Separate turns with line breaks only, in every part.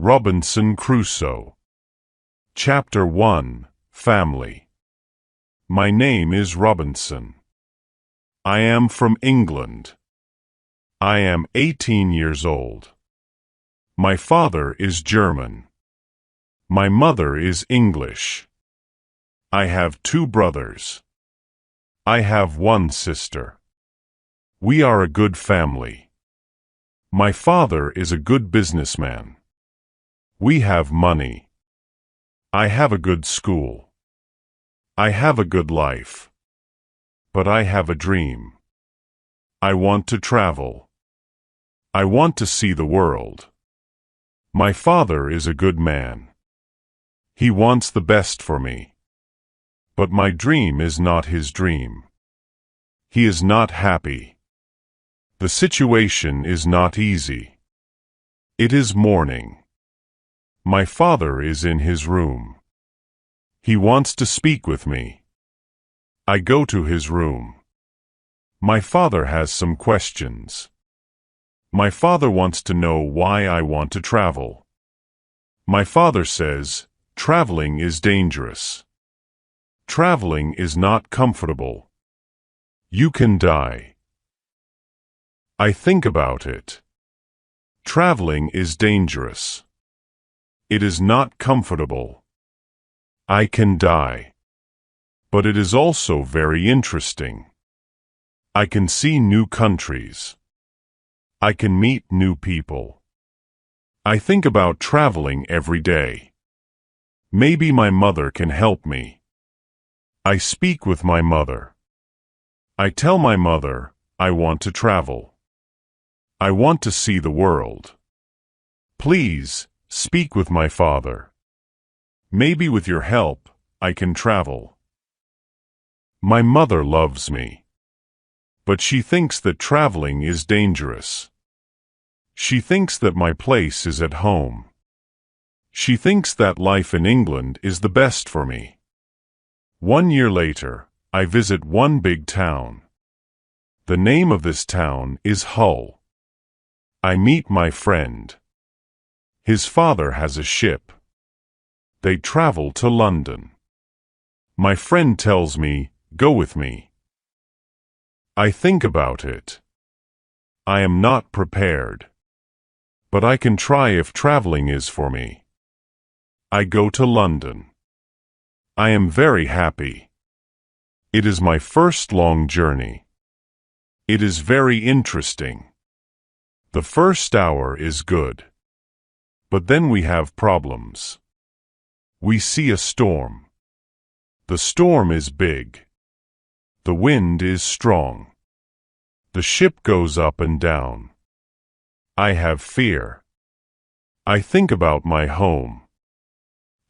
Robinson Crusoe. Chapter 1. Family. My name is Robinson. I am from England. I am 18 years old. My father is German. My mother is English. I have 2 brothers. I have 1 sister. We are a good family. My father is a good businessman. We have money. I have a good school. I have a good life. But I have a dream. I want to travel. I want to see the world. My father is a good man. He wants the best for me. But my dream is not his dream. He is not happy. The situation is not easy. It is morning. My father is in his room. He wants to speak with me. I go to his room. My father has some questions. My father wants to know why I want to travel. My father says, traveling is dangerous. Traveling is not comfortable. You can die. I think about it. Traveling is dangerous. It is not comfortable. I can die. But it is also very interesting. I can see new countries. I can meet new people. I think about traveling every day. Maybe my mother can help me. I speak with my mother. I tell my mother, I want to travel. I want to see the world. Please, speak with my father. Maybe with your help, I can travel. My mother loves me. But she thinks that traveling is dangerous. She thinks that my place is at home. She thinks that life in England is the best for me. 1 year later, I visit one big town. The name of this town is Hull. I meet my friend. His father has a ship. They travel to London. My friend tells me, go with me. I think about it. I am not prepared. But I can try if traveling is for me. I go to London. I am very happy. It is my first long journey. It is very interesting. The first hour is good. But then we have problems. We see a storm. The storm is big. The wind is strong. The ship goes up and down. I have fear. I think about my home.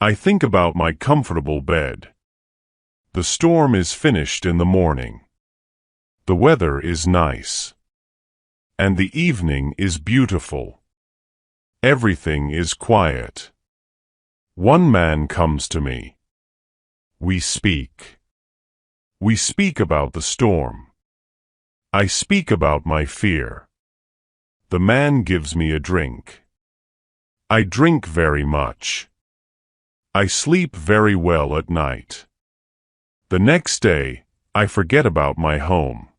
I think about my comfortable bed. The storm is finished in the morning. The weather is nice. And the evening is beautiful. Everything is quiet. One man comes to me. We speak. We speak about the storm. I speak about my fear. The man gives me a drink. I drink very much. I sleep very well at night. The next day, I forget about my home.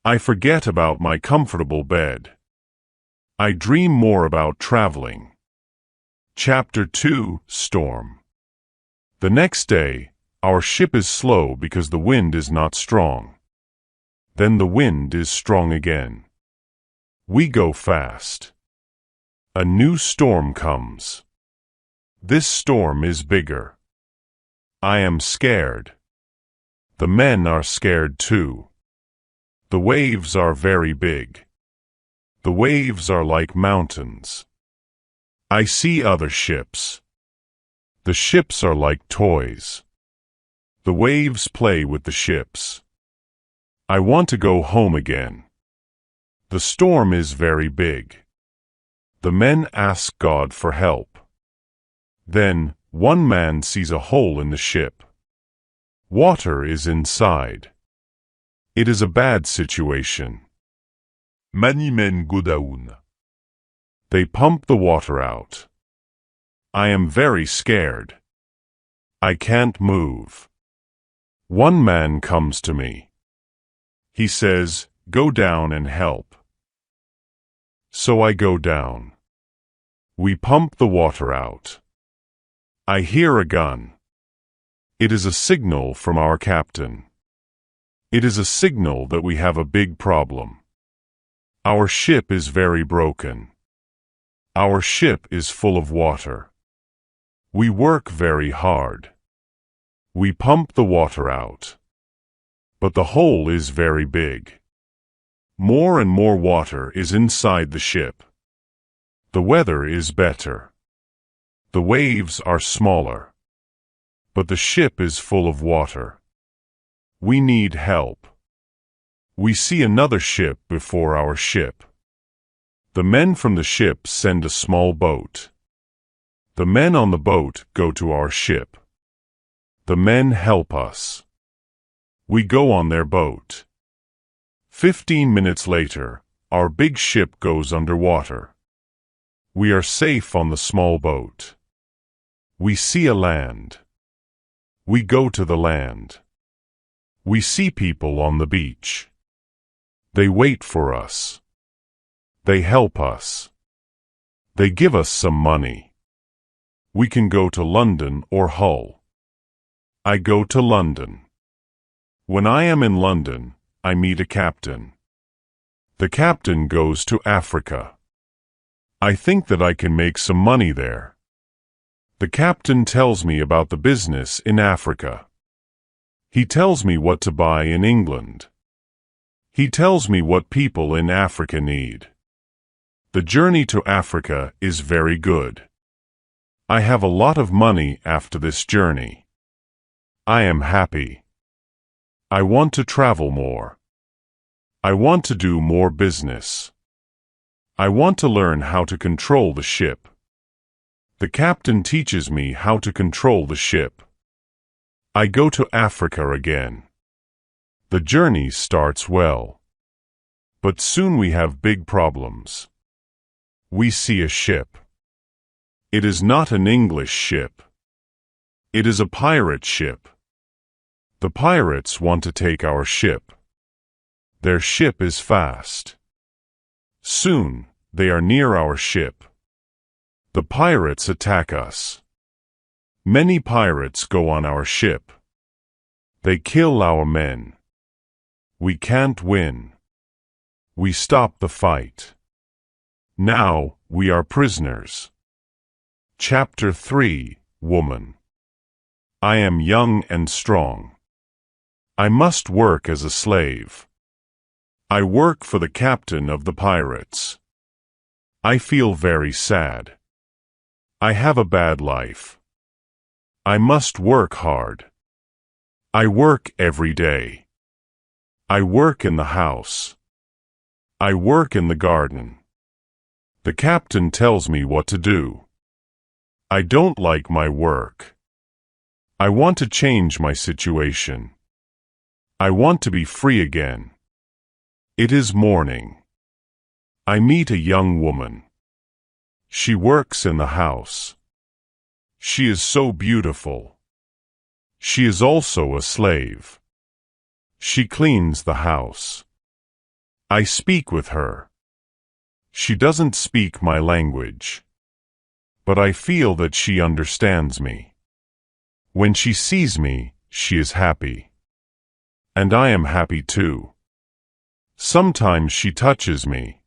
I forget about my comfortable bed. I dream more about traveling. Chapter 2. Storm. The next day, our ship is slow because the wind is not strong. Then the wind is strong again. We go fast. A new storm comes. This storm is bigger. I am scared. The men are scared too. The waves are very big. The waves are like mountains. I see other ships. The ships are like toys. The waves play with the ships. I want to go home again. The storm is very big. The men ask God for help. Then, one man sees a hole in the ship. Water is inside. It is a bad situation. Many men go down. They pump the water out. I am very scared. I can't move. One man comes to me. He says, "Go down and help." So I go down. We pump the water out. I hear a gun. It is a signal from our captain. It is a signal that we have a big problem. Our ship is very broken. Our ship is full of water. We work very hard. We pump the water out. But the hole is very big. More and more water is inside the ship. The weather is better. The waves are smaller. But the ship is full of water. We need help. We see another ship before our ship. The men from the ship send a small boat. The men on the boat go to our ship. The men help us. We go on their boat. 15 minutes later, our big ship goes underwater. We are safe on the small boat. We see a land. We go to the land. We see people on the beach. They wait for us. They help us. They give us some money. We can go to London or Hull. I go to London. When I am in London, I meet a captain. The captain goes to Africa. I think that I can make some money there. The captain tells me about the business in Africa. He tells me what to buy in England. He tells me what people in Africa need. The journey to Africa is very good. I have a lot of money after this journey. I am happy. I want to travel more. I want to do more business. I want to learn how to control the ship. The captain teaches me how to control the ship. I go to Africa again. The journey starts well. But soon we have big problems. We see a ship. It is not an English ship. It is a pirate ship. The pirates want to take our ship. Their ship is fast. Soon, they are near our ship. The pirates attack us. Many pirates go on our ship. They kill our men. We can't win. We stop the fight. Now, we are prisoners. Chapter 3, Woman. I am young and strong. I must work as a slave. I work for the captain of the pirates. I feel very sad. I have a bad life. I must work hard. I work every day. I work in the house. I work in the garden. The captain tells me what to do. I don't like my work. I want to change my situation. I want to be free again. It is morning. I meet a young woman. She works in the house. She is so beautiful. She is also a slave. She cleans the house. I speak with her. She doesn't speak my language. But I feel that she understands me. When she sees me, she is happy. And I am happy too. Sometimes she touches me.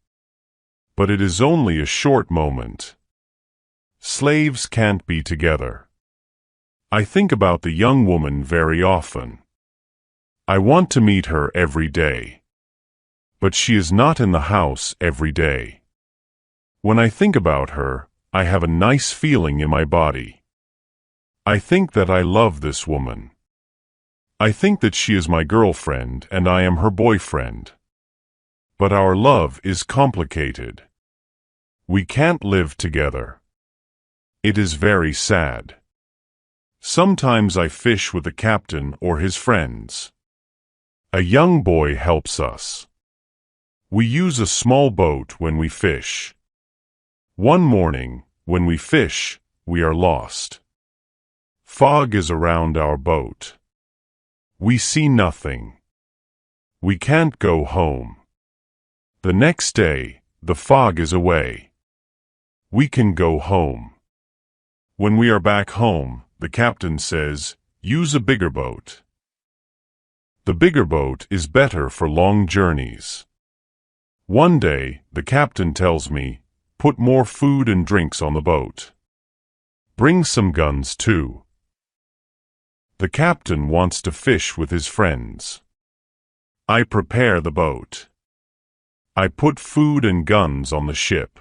But it is only a short moment. Slaves can't be together. I think about the young woman very often. I want to meet her every day. But she is not in the house every day. When I think about her, I have a nice feeling in my body. I think that I love this woman. I think that she is my girlfriend and I am her boyfriend. But our love is complicated. We can't live together. It is very sad. Sometimes I fish with the captain or his friends. A young boy helps us. We use a small boat when we fish. One morning, when we fish, we are lost. Fog is around our boat. We see nothing. We can't go home. The next day, the fog is away. We can go home. When we are back home, the captain says, use a bigger boat. The bigger boat is better for long journeys. One day, the captain tells me, put more food and drinks on the boat. Bring some guns too. The captain wants to fish with his friends. I prepare the boat. I put food and guns on the ship.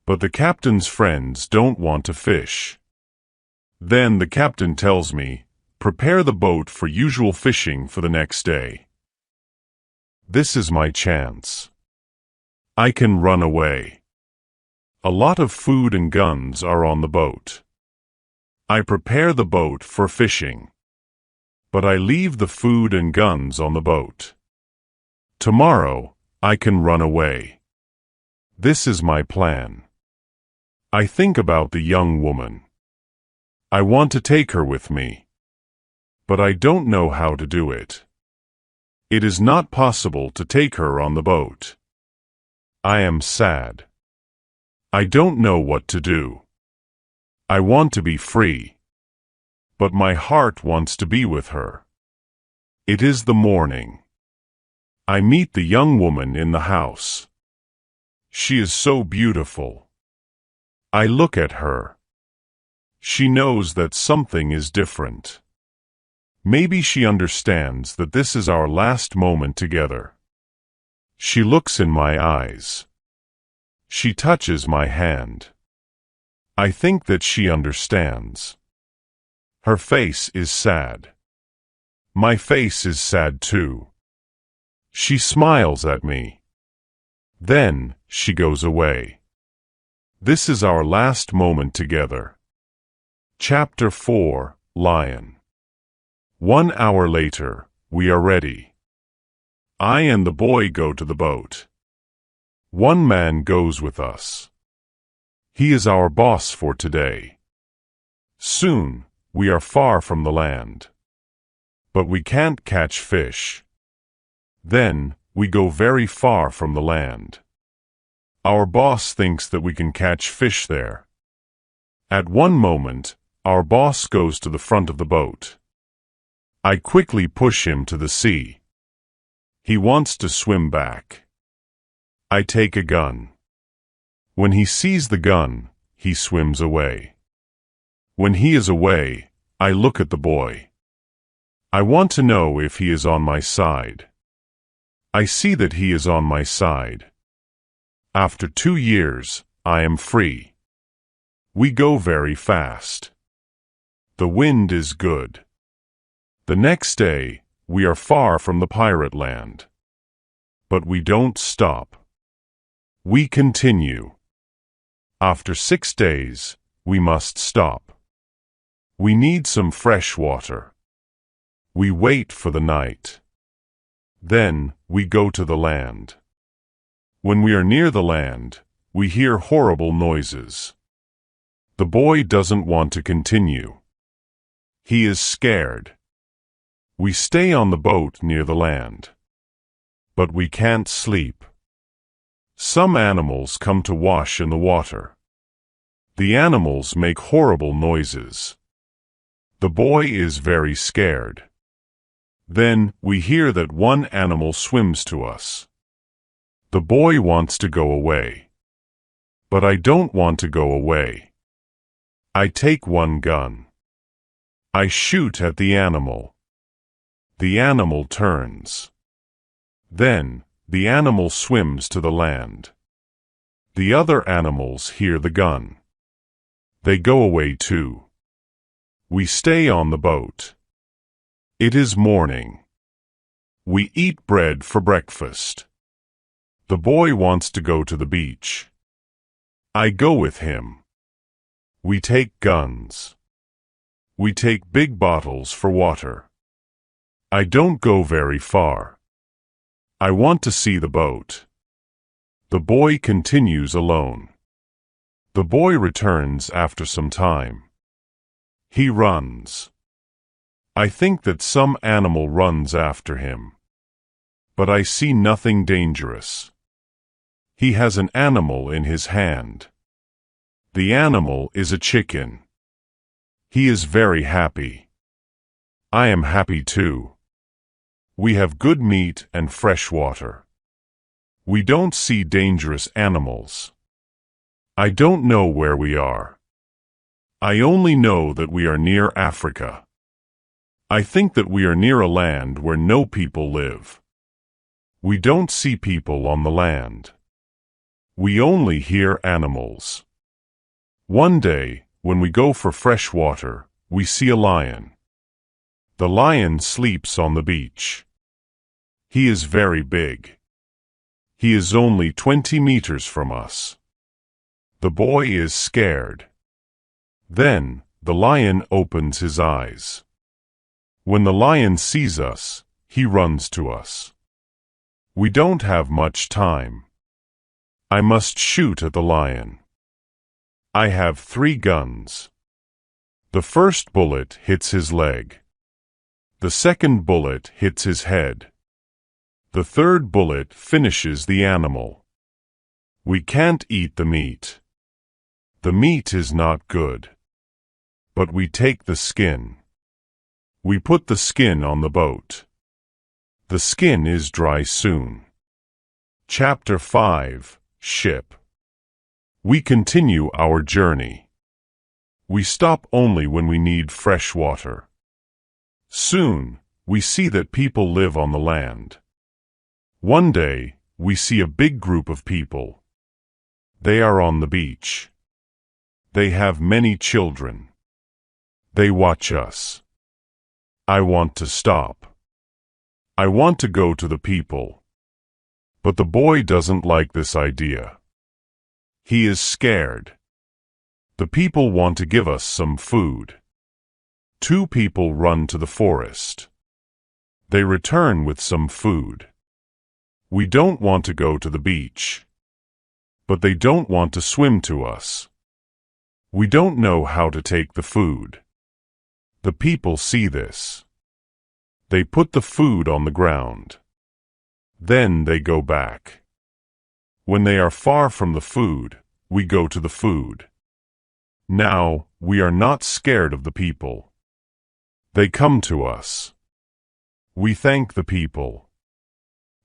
But the captain's friends don't want to fish. Then the captain tells me, prepare the boat for usual fishing for the next day. This is my chance. I can run away. A lot of food and guns are on the boat. I prepare the boat for fishing. But I leave the food and guns on the boat. Tomorrow, I can run away. This is my plan. I think about the young woman. I want to take her with me. But I don't know how to do it. It is not possible to take her on the boat. I am sad. I don't know what to do. I want to be free. But my heart wants to be with her. It is the morning. I meet the young woman in the house. She is so beautiful. I look at her. She knows that something is different. Maybe she understands that this is our last moment together. She looks in my eyes. She touches my hand. I think that she understands. Her face is sad. My face is sad too. She smiles at me. Then, she goes away. This is our last moment together. Chapter 4, Lion. 1 hour later, we are ready. I and the boy go to the boat. One man goes with us. He is our boss for today. Soon, we are far from the land. But we can't catch fish. Then, we go very far from the land. Our boss thinks that we can catch fish there. At one moment, our boss goes to the front of the boat. I quickly push him to the sea. He wants to swim back. I take a gun. When he sees the gun, he swims away. When he is away, I look at the boy. I want to know if he is on my side. I see that he is on my side. After 2 years, I am free. We go very fast. The wind is good. The next day, we are far from the pirate land. But we don't stop. We continue. After 6 days, we must stop. We need some fresh water. We wait for the night. Then, we go to the land. When we are near the land, we hear horrible noises. The boy doesn't want to continue. He is scared. We stay on the boat near the land. But we can't sleep. Some animals come to wash in the water. The animals make horrible noises. The boy is very scared. Then, we hear that one animal swims to us. The boy wants to go away. But I don't want to go away. I take one gun. I shoot at the animal. The animal turns. Then, the animal swims to the land. The other animals hear the gun. They go away too. We stay on the boat. It is morning. We eat bread for breakfast. The boy wants to go to the beach. I go with him. We take guns. We take big bottles for water. I don't go very far. I want to see the boat. The boy continues alone. The boy returns after some time. He runs. I think that some animal runs after him. But I see nothing dangerous. He has an animal in his hand. The animal is a chicken. He is very happy. I am happy too. We have good meat and fresh water. We don't see dangerous animals. I don't know where we are. I only know that we are near Africa. I think that we are near a land where no people live. We don't see people on the land. We only hear animals. One day, when we go for fresh water, we see a lion. The lion sleeps on the beach. He is very big. He is only 20 meters from us. The boy is scared. Then, the lion opens his eyes. When the lion sees us, he runs to us. We don't have much time. I must shoot at the lion. I have 3 guns. The first bullet hits his leg. The second bullet hits his head. The third bullet finishes the animal. We can't eat the meat. The meat is not good. But we take the skin. We put the skin on the boat. The skin is dry soon. Chapter 5: Ship. We continue our journey. We stop only when we need fresh water. Soon, we see that people live on the land. One day, we see a big group of people. They are on the beach. They have many children. They watch us. I want to stop. I want to go to the people. But the boy doesn't like this idea. He is scared. The people want to give us some food. 2 people run to the forest. They return with some food. We don't want to go to the beach. But they don't want to swim to us. We don't know how to take the food. The people see this. They put the food on the ground. Then they go back. When they are far from the food, we go to the food. Now, we are not scared of the people. They come to us. We thank the people.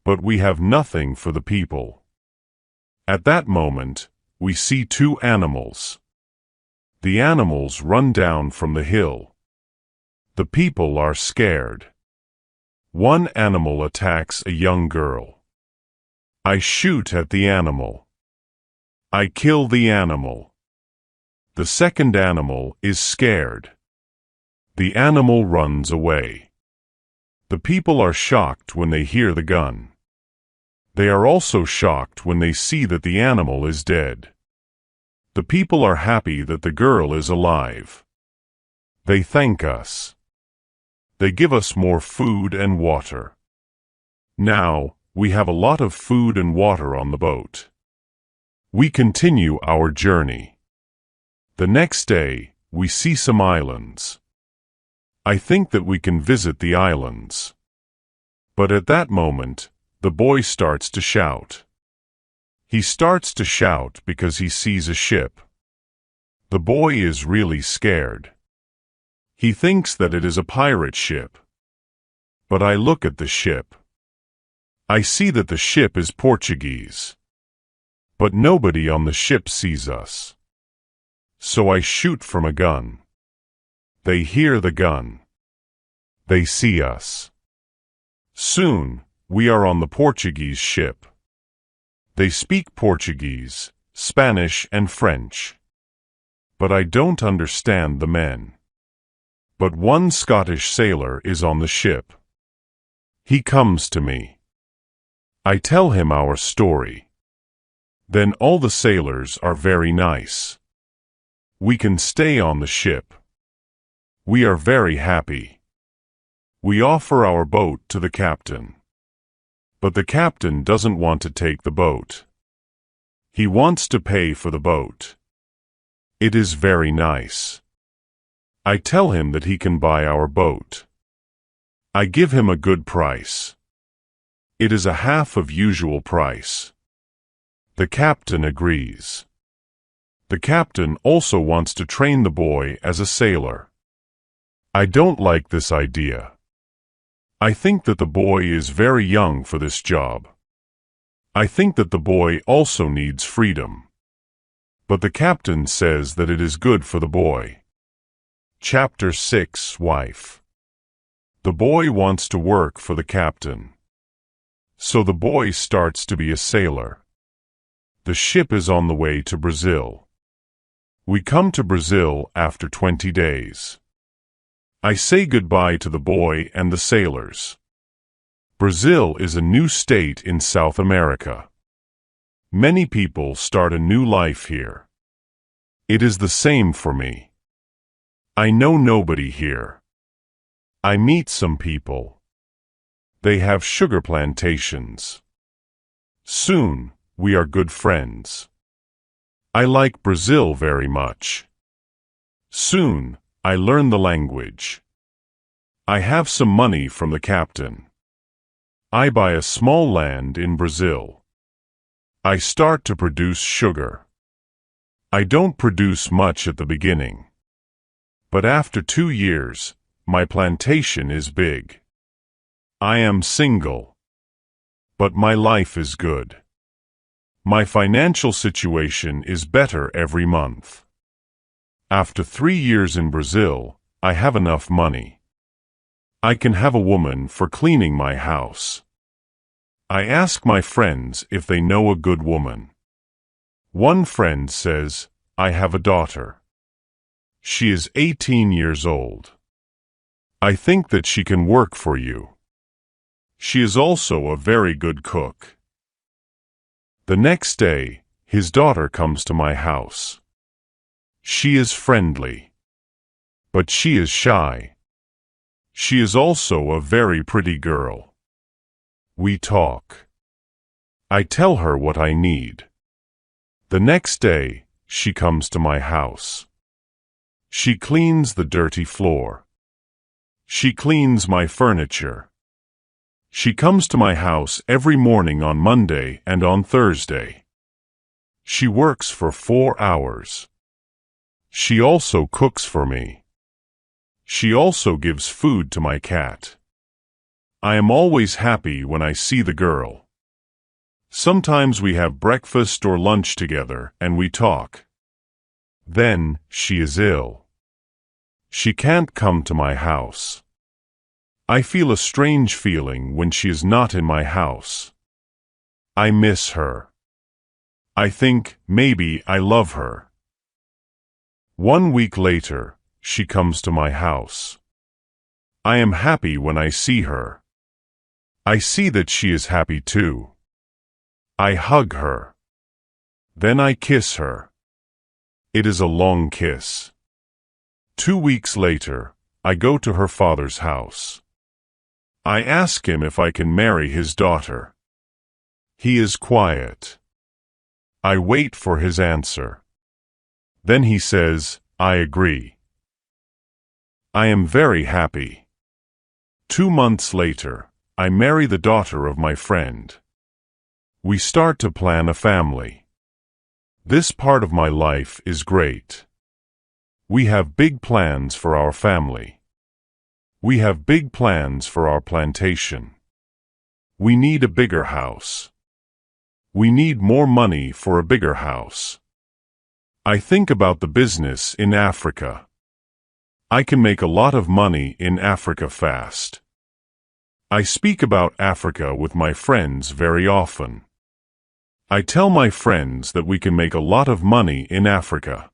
But we have nothing for the people. At that moment, we see 2 animals. The animals run down from the hill. The people are scared. One animal attacks a young girl. I shoot at the animal. I kill the animal. The second animal is scared. The animal runs away. The people are shocked when they hear the gun. They are also shocked when they see that the animal is dead. The people are happy that the girl is alive. They thank us. They give us more food and water. Now, we have a lot of food and water on the boat. We continue our journey. The next day, we see some islands. I think that we can visit the islands. But at that moment, the boy starts to shout. He starts to shout because he sees a ship. The boy is really scared. He thinks that it is a pirate ship. But I look at the ship. I see that the ship is Portuguese. But nobody on the ship sees us. So I shoot from a gun. They hear the gun. They see us. Soon, we are on the Portuguese ship. They speak Portuguese, Spanish, and French. But I don't understand the men. But one Scottish sailor is on the ship. He comes to me. I tell him our story. Then all the sailors are very nice. We can stay on the ship. We are very happy. We offer our boat to the captain. But the captain doesn't want to take the boat. He wants to pay for the boat. It is very nice. I tell him that he can buy our boat. I give him a good price. It is a half of usual price. The captain agrees. The captain also wants to train the boy as a sailor. I don't like this idea. I think that the boy is very young for this job. I think that the boy also needs freedom. But the captain says that it is good for the boy. Chapter 6, Wife. The boy wants to work for the captain. So the boy starts to be a sailor. The ship is on the way to Brazil. We come to Brazil after 20 days. I say goodbye to the boy and the sailors. Brazil is a new state in South America. Many people start a new life here. It is the same for me. I know nobody here. I meet some people. They have sugar plantations. Soon, we are good friends. I like Brazil very much. Soon, I learn the language. I have some money from the captain. I buy a small land in Brazil. I start to produce sugar. I don't produce much at the beginning. But after 2 years, my plantation is big. I am single. But my life is good. My financial situation is better every month. After 3 years in Brazil, I have enough money. I can have a woman for cleaning my house. I ask my friends if they know a good woman. One friend says, I have a daughter. She is 18 years old. I think that she can work for you. She is also a very good cook. The next day, his daughter comes to my house. She is friendly. But she is shy. She is also a very pretty girl. We talk. I tell her what I need. The next day, she comes to my house. She cleans the dirty floor. She cleans my furniture. She comes to my house every morning on Monday and on Thursday. She works for 4 hours. She also cooks for me. She also gives food to my cat. I am always happy when I see the girl. Sometimes we have breakfast or lunch together and we talk. Then, she is ill. She can't come to my house. I feel a strange feeling when she is not in my house. I miss her. I think, maybe I love her. 1 week later, she comes to my house. I am happy when I see her. I see that she is happy too. I hug her. Then I kiss her. It is a long kiss. 2 weeks later, I go to her father's house. I ask him if I can marry his daughter. He is quiet. I wait for his answer. Then he says, I agree. I am very happy. 2 months later, I marry the daughter of my friend. We start to plan a family. This part of my life is great. We have big plans for our family. We have big plans for our plantation. We need a bigger house. We need more money for a bigger house. I think about the business in Africa. I can make a lot of money in Africa fast. I speak about Africa with my friends very often. I tell my friends that we can make a lot of money in Africa.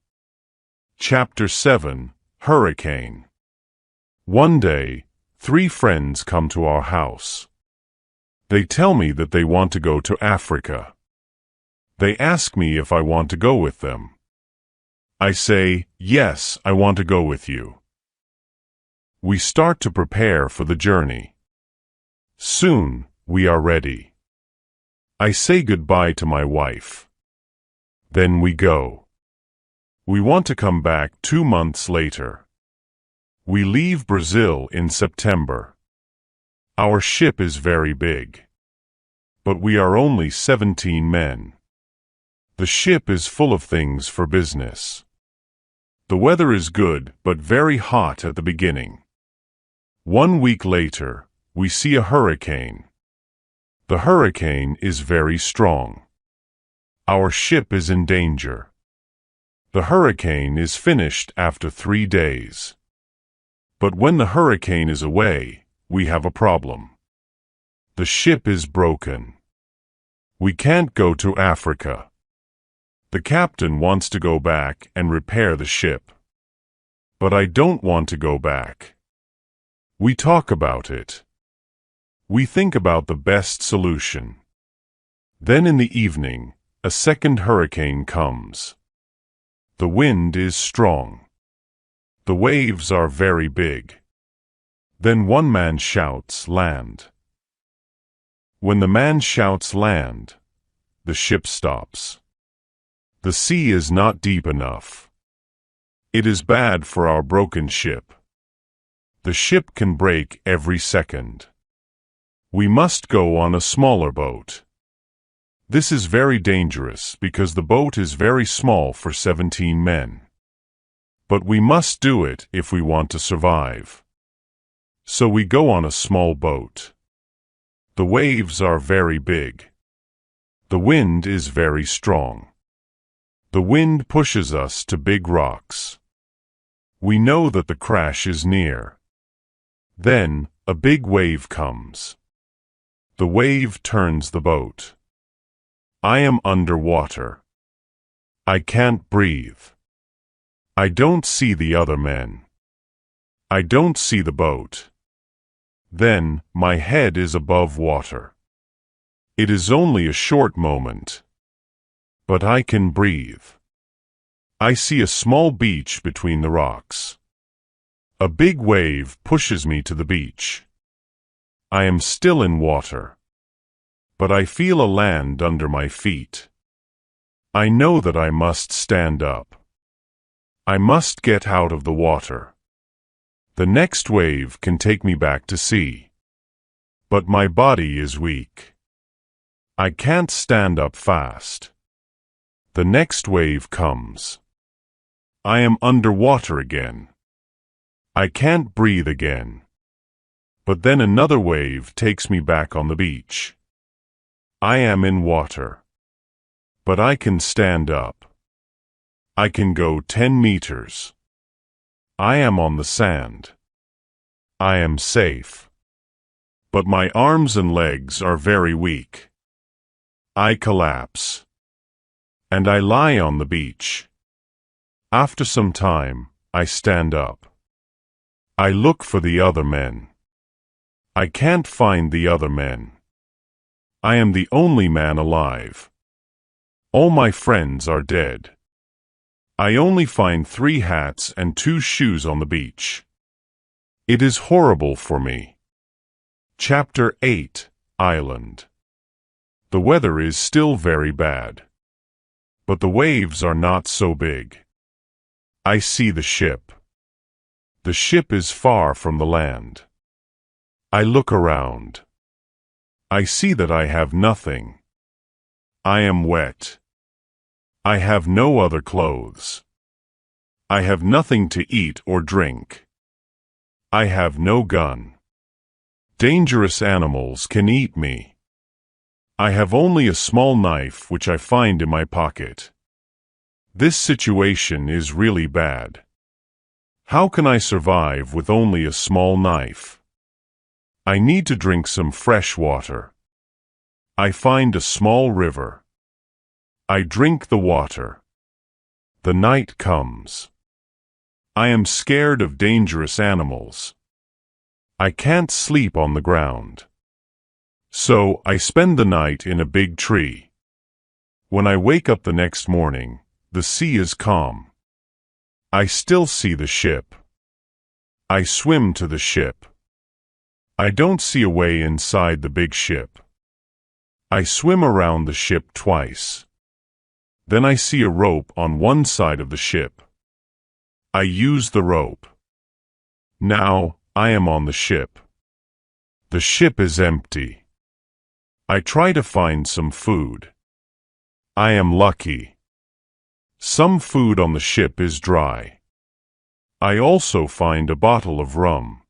Chapter 7, Hurricane. One day, 3 friends come to our house. They tell me that they want to go to Africa. They ask me if I want to go with them. I say, yes, I want to go with you. We start to prepare for the journey. Soon, we are ready. I say goodbye to my wife. Then we go. We want to come back 2 months later. We leave Brazil in September. Our ship is very big. But we are only 17 men. The ship is full of things for business. The weather is good, but very hot at the beginning. 1 week later, we see a hurricane. The hurricane is very strong. Our ship is in danger. The hurricane is finished after 3 days. But when the hurricane is away, we have a problem. The ship is broken. We can't go to Africa. The captain wants to go back and repair the ship. But I don't want to go back. We talk about it. We think about the best solution. Then in the evening, a second hurricane comes. The wind is strong. The waves are very big. Then one man shouts, "Land." When the man shouts land, the ship stops. The sea is not deep enough. It is bad for our broken ship. The ship can break every second. We must go on a smaller boat. This is very dangerous because the boat is very small for 17 men. But we must do it if we want to survive. So we go on a small boat. The waves are very big. The wind is very strong. The wind pushes us to big rocks. We know that the crash is near. Then, a big wave comes. The wave turns the boat. I am underwater. I can't breathe. I don't see the other men. I don't see the boat. Then, my head is above water. It is only a short moment. But I can breathe. I see a small beach between the rocks. A big wave pushes me to the beach. I am still in water. But I feel a land under my feet. I know that I must stand up. I must get out of the water. The next wave can take me back to sea. But my body is weak. I can't stand up fast. The next wave comes. I am underwater again. I can't breathe again. But then another wave takes me back on the beach. I am in water. But I can stand up. I can go 10 meters. I am on the sand. I am safe. But my arms and legs are very weak. I collapse. And I lie on the beach. After some time, I stand up. I look for the other men. I can't find the other men. I am the only man alive. All my friends are dead. I only find 3 hats and 2 shoes on the beach. It is horrible for me. Chapter 8, Island. The weather is still very bad. But the waves are not so big. I see the ship. The ship is far from the land. I look around. I see that I have nothing. I am wet. I have no other clothes. I have nothing to eat or drink. I have no gun. Dangerous animals can eat me. I have only a small knife which I find in my pocket. This situation is really bad. How can I survive with only a small knife? I need to drink some fresh water. I find a small river. I drink the water. The night comes. I am scared of dangerous animals. I can't sleep on the ground. So I spend the night in a big tree. When I wake up the next morning, the sea is calm. I still see the ship. I swim to the ship. I don't see a way inside the big ship. I swim around the ship twice. Then I see a rope on one side of the ship. I use the rope. Now, I am on the ship. The ship is empty. I try to find some food. I am lucky. Some food on the ship is dry. I also find a bottle of rum.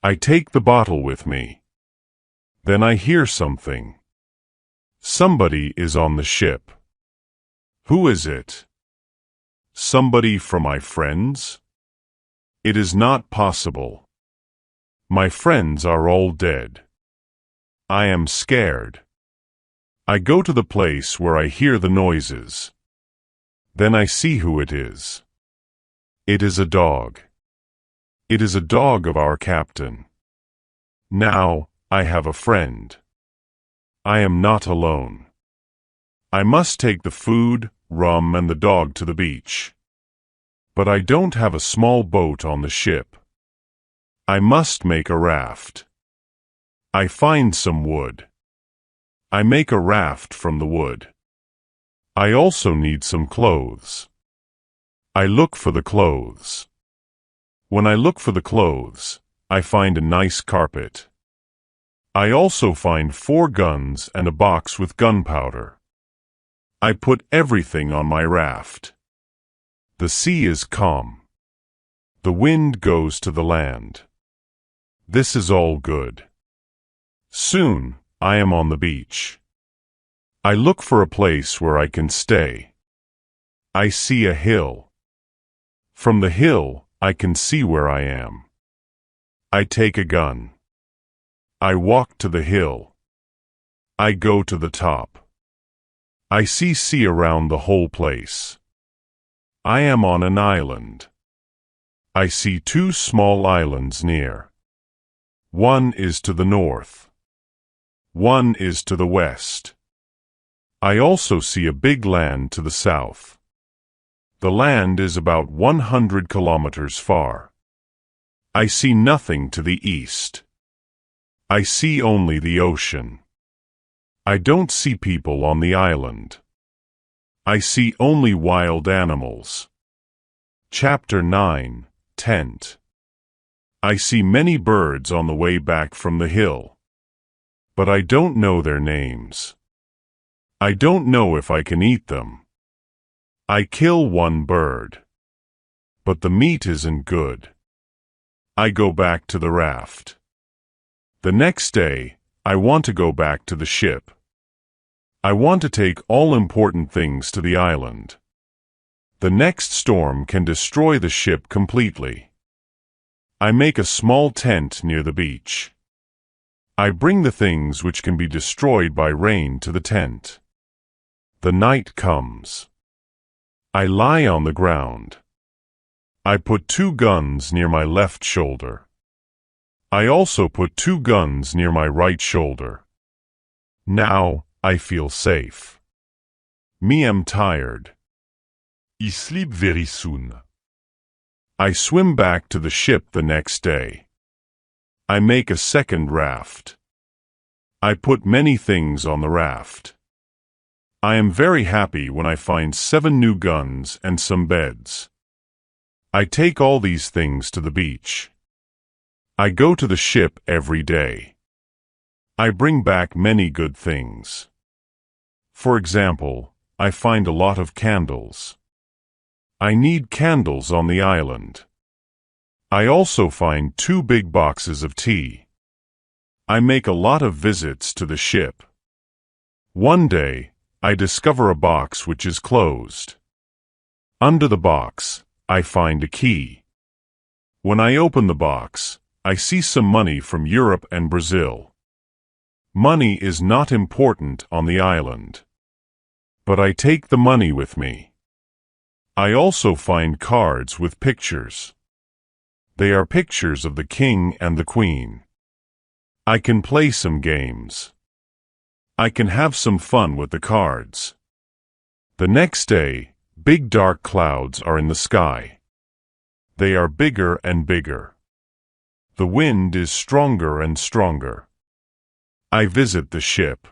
I take the bottle with me. Then I hear something. Somebody is on the ship. Who is it? Somebody from my friends? It is not possible. My friends are all dead. I am scared. I go to the place where I hear the noises. Then I see who it is. It is a dog. It is a dog of our captain. Now, I have a friend. I am not alone. I must take the food, rum, and the dog to the beach. But I don't have a small boat on the ship. I must make a raft. I find some wood. I make a raft from the wood. I also need some clothes. I look for the clothes. When I look for the clothes, I find a nice carpet. I also find 4 guns and a box with gunpowder. I put everything on my raft. The sea is calm. The wind goes to the land. This is all good. Soon, I am on the beach. I look for a place where I can stay. I see a hill. From the hill, I can see where I am. I take a gun. I walk to the hill. I go to the top. I see sea around the whole place. I am on an island. I see 2 small islands near. One is to the north. One is to the west. I also see a big land to the south. The land is about 100 kilometers far. I see nothing to the east. I see only the ocean. I don't see people on the island. I see only wild animals. Chapter 9, Tent. I see many birds on the way back from the hill. But I don't know their names. I don't know if I can eat them. I kill one bird. But the meat isn't good. I go back to the raft. The next day, I want to go back to the ship. I want to take all important things to the island. The next storm can destroy the ship completely. I make a small tent near the beach. I bring the things which can be destroyed by rain to the tent. The night comes. I lie on the ground. I put 2 guns near my left shoulder. I also put 2 guns near my right shoulder. Now, I feel safe. Me am tired. I sleep very soon. I swim back to the ship the next day. I make a second raft. I put many things on the raft. I am very happy when I find 7 new guns and some beds. I take all these things to the beach. I go to the ship every day. I bring back many good things. For example, I find a lot of candles. I need candles on the island. I also find 2 big boxes of tea. I make a lot of visits to the ship. One day, I discover a box which is closed. Under the box, I find a key. When I open the box, I see some money from Europe and Brazil. Money is not important on the island. But I take the money with me. I also find cards with pictures. They are pictures of the king and the queen. I can play some games. I can have some fun with the cards. The next day, big dark clouds are in the sky. They are bigger and bigger. The wind is stronger and stronger. I visit the ship.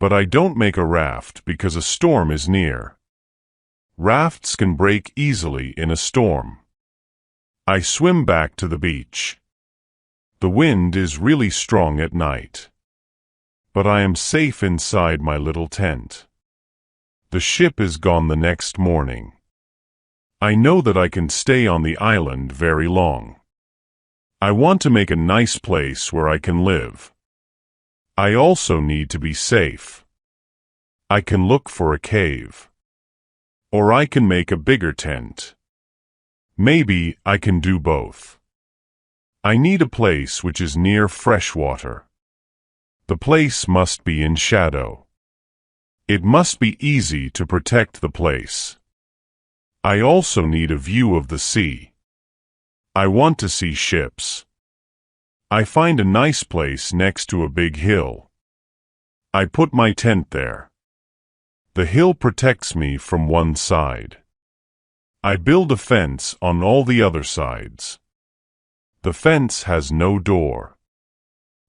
But I don't make a raft because a storm is near. Rafts can break easily in a storm. I swim back to the beach. The wind is really strong at night. But I am safe inside my little tent. The ship is gone the next morning. I know that I can stay on the island very long. I want to make a nice place where I can live. I also need to be safe. I can look for a cave. Or I can make a bigger tent. Maybe I can do both. I need a place which is near fresh water. The place must be in shadow. It must be easy to protect the place. I also need a view of the sea. I want to see ships. I find a nice place next to a big hill. I put my tent there. The hill protects me from one side. I build a fence on all the other sides. The fence has no door.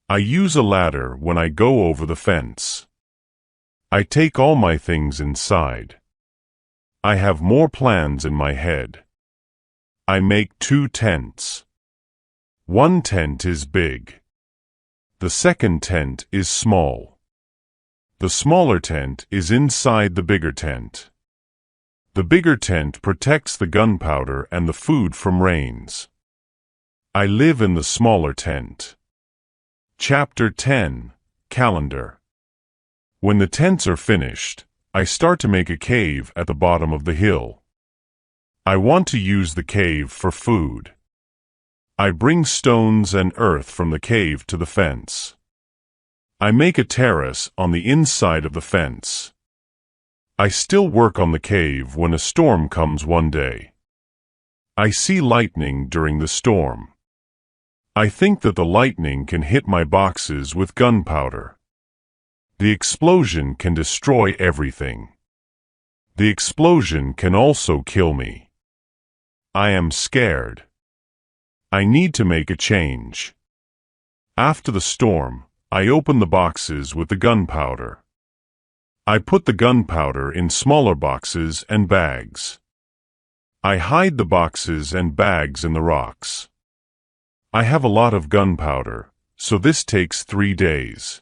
I use a ladder when I go over the fence. I take all my things inside. I have more plans in my head. I make 2 tents. One tent is big. The second tent is small. The smaller tent is inside the bigger tent. The bigger tent protects the gunpowder and the food from rains. I live in the smaller tent. Chapter 10, Calendar. When the tents are finished, I start to make a cave at the bottom of the hill. I want to use the cave for food. I bring stones and earth from the cave to the fence. I make a terrace on the inside of the fence. I still work on the cave when a storm comes one day. I see lightning during the storm. I think that the lightning can hit my boxes with gunpowder. The explosion can destroy everything. The explosion can also kill me. I am scared. I need to make a change. After the storm, I open the boxes with the gunpowder. I put the gunpowder in smaller boxes and bags. I hide the boxes and bags in the rocks. I have a lot of gunpowder, so this takes 3 days.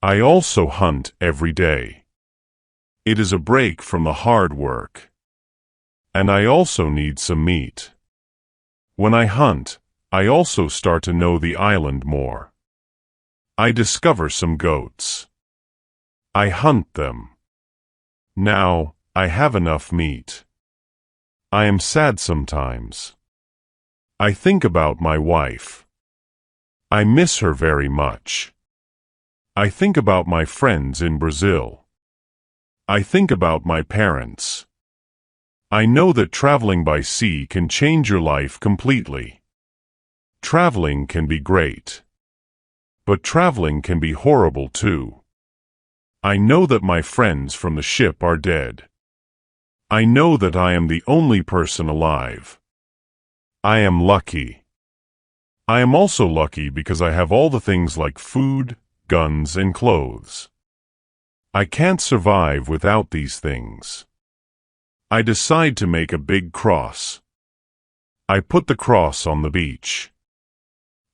I also hunt every day. It is a break from the hard work. And I also need some meat. When I hunt, I also start to know the island more. I discover some goats. I hunt them. Now, I have enough meat. I am sad sometimes. I think about my wife. I miss her very much. I think about my friends in Brazil. I think about my parents. I know that traveling by sea can change your life completely. Traveling can be great. But traveling can be horrible too. I know that my friends from the ship are dead. I know that I am the only person alive. I am lucky. I am also lucky because I have all the things like food, guns, and clothes. I can't survive without these things. I decide to make a big cross. I put the cross on the beach.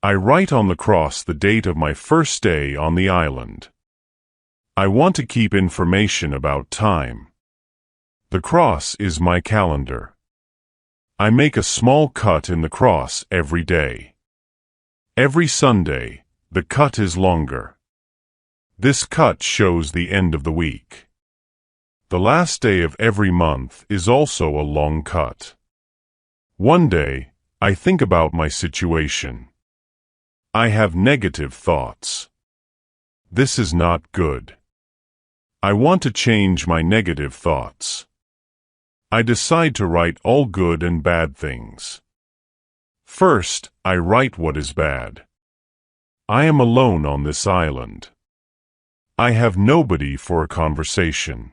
I write on the cross the date of my first day on the island. I want to keep information about time. The cross is my calendar. I make a small cut in the cross every day. Every Sunday, the cut is longer. This cut shows the end of the week. The last day of every month is also a long cut. One day, I think about my situation. I have negative thoughts. This is not good. I want to change my negative thoughts. I decide to write all good and bad things. First, I write what is bad. I am alone on this island. I have nobody for a conversation.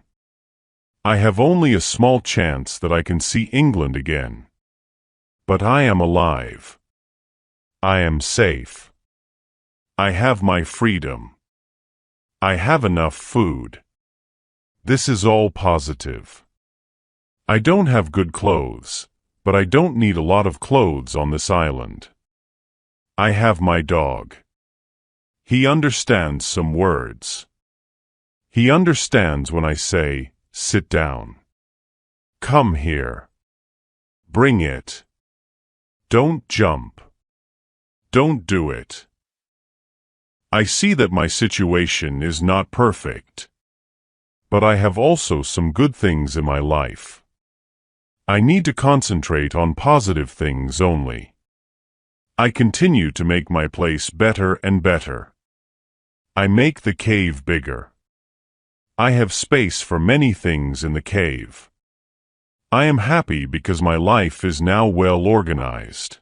I have only a small chance that I can see England again. But I am alive. I am safe. I have my freedom. I have enough food. This is all positive. I don't have good clothes, but I don't need a lot of clothes on this island. I have my dog. He understands some words. He understands when I say, sit down. Come here. Bring it. Don't jump. Don't do it. I see that my situation is not perfect. But I have also some good things in my life. I need to concentrate on positive things only. I continue to make my place better and better. I make the cave bigger. I have space for many things in the cave. I am happy because my life is now well organized.